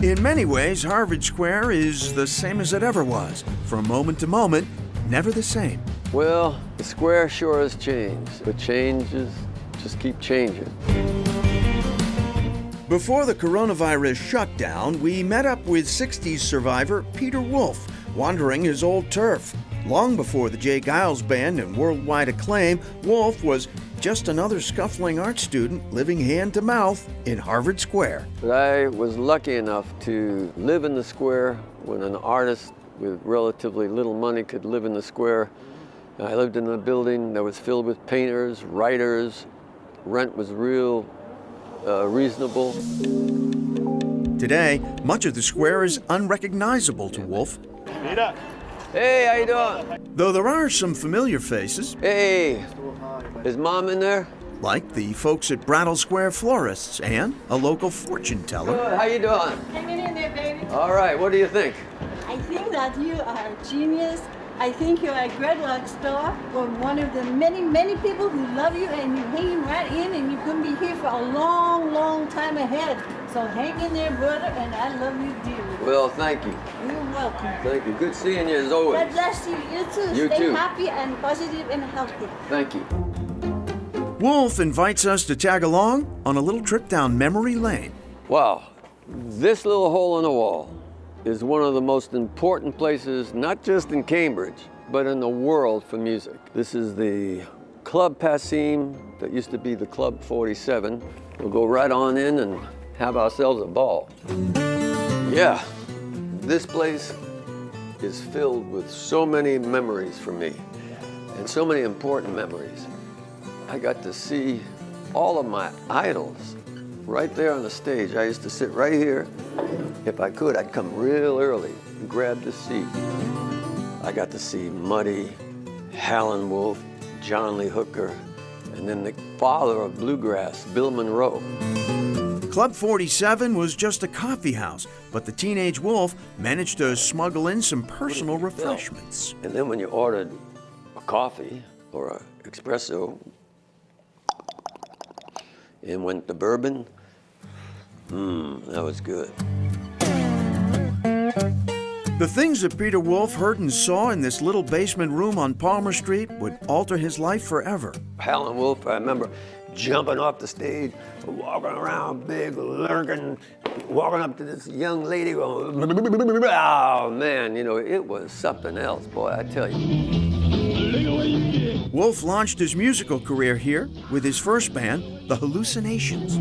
In many ways, Harvard Square is the same as it ever was. From moment to moment, never the same. Well, the square sure has changed, but changes just keep changing. Before the coronavirus shutdown, we met up with 60s survivor Peter Wolf, wandering his old turf. Long before the Jay Giles Band and worldwide acclaim, Wolf was just another scuffling art student living hand to mouth in Harvard Square. But I was lucky enough to live in the square when an artist with relatively little money could live in the square. I lived in a building that was filled with painters, writers. Rent was real reasonable. Today, much of the square is unrecognizable to Wolf. Hey, how you doing? Though there are some familiar faces. Hey, is Mom in there? Like the folks at Brattle Square Florists and a local fortune teller. Good, how you doing? Hanging in there, baby. All right, what do you think? I think that you are a genius. I think you're a great rock star. You're one of the many, many people who love you, and you're hanging right in, and you're going to be here for a long, long time ahead. So hang in there, brother, and I love you dearly. Well, thank you. You're welcome. Thank you. Good seeing you as always. God bless you. You too. You Stay too. happy and positive and healthy. Thank you. Wolf invites us to tag along on a little trip down memory lane. Wow, this little hole in the wall is one of the most important places, not just in Cambridge, but in the world for music. This is the Club Passim that used to be the Club 47. We'll go right on in and have ourselves a ball. Yeah, this place is filled with so many memories for me, and so many important memories. I got to see all of my idols right there on the stage. I used to sit right here. If I could, I'd come real early and grab the seat. I got to see Muddy, Howlin' Wolf, John Lee Hooker, and then the father of bluegrass, Bill Monroe. Club 47 was just a coffee house, but the teenage Wolf managed to smuggle in some personal refreshments. And then when you ordered a coffee or an espresso, in went the bourbon. That was good. The things that Peter Wolf heard and saw in this little basement room on Palmer Street would alter his life forever. Howlin' Wolf, I remember jumping off the stage, walking around big, lurking, walking up to this young lady going, oh man, you know, it was something else, boy, I tell you. Wolf launched his musical career here with his first band, The Hallucinations.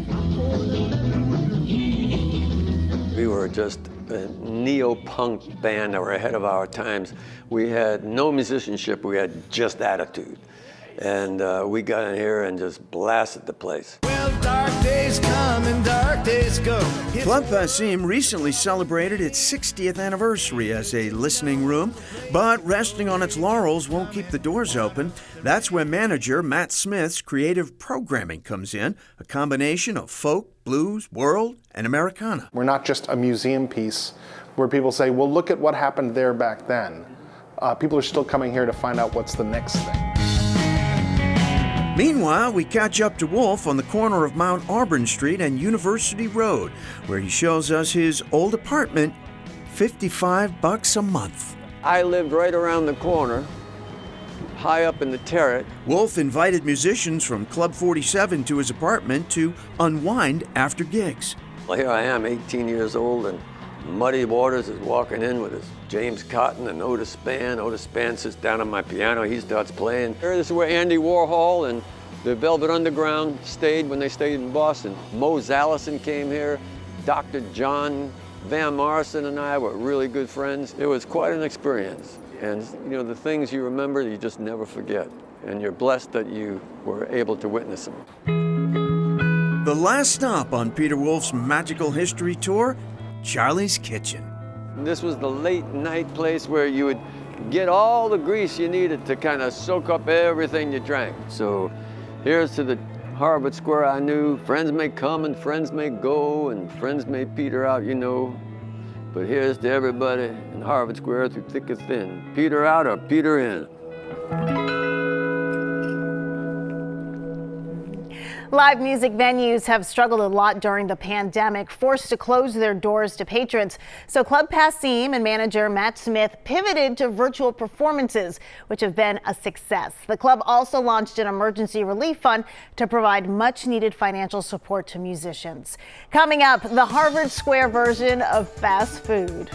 We were just a neo-punk band that were ahead of our times. We had no musicianship, we had just attitude. And we got in here and just blasted the place. Well, dark days come and dark days go. Club Passim recently celebrated its 60th anniversary as a listening room, but resting on its laurels won't keep the doors open. That's where manager Matt Smith's creative programming comes in, a combination of folk, blues, world, and Americana. We're not just a museum piece where people say, well, look at what happened there back then. People are still coming here to find out what's the next thing. Meanwhile, we catch up to Wolf on the corner of Mount Auburn Street and University Road, where he shows us his old apartment, $55 a month. I lived right around the corner, high up in the turret. Wolf invited musicians from Club 47 to his apartment to unwind after gigs. Well, here I am, 18 years old, and Muddy Waters is walking in with his James Cotton and Otis Spann. Otis Spann sits down on my piano, he starts playing. This is where Andy Warhol and the Velvet Underground stayed when they stayed in Boston. Mo Zalison came here, Dr. John Van Morrison and I were really good friends. It was quite an experience. And you know, the things you remember, you just never forget. And you're blessed that you were able to witness them. The last stop on Peter Wolf's magical history tour, Charlie's Kitchen. This was the late night place where you would get all the grease you needed to kind of soak up everything you drank. So here's to the Harvard Square I knew. Friends may come and friends may go and friends may peter out, you know. But here's to everybody in Harvard Square through thick and thin. Peter out or peter in. Live music venues have struggled a lot during the pandemic, forced to close their doors to patrons. So Club Passim and manager Matt Smith pivoted to virtual performances, which have been a success. The club also launched an emergency relief fund to provide much needed financial support to musicians. Coming up, the Harvard Square version of fast food.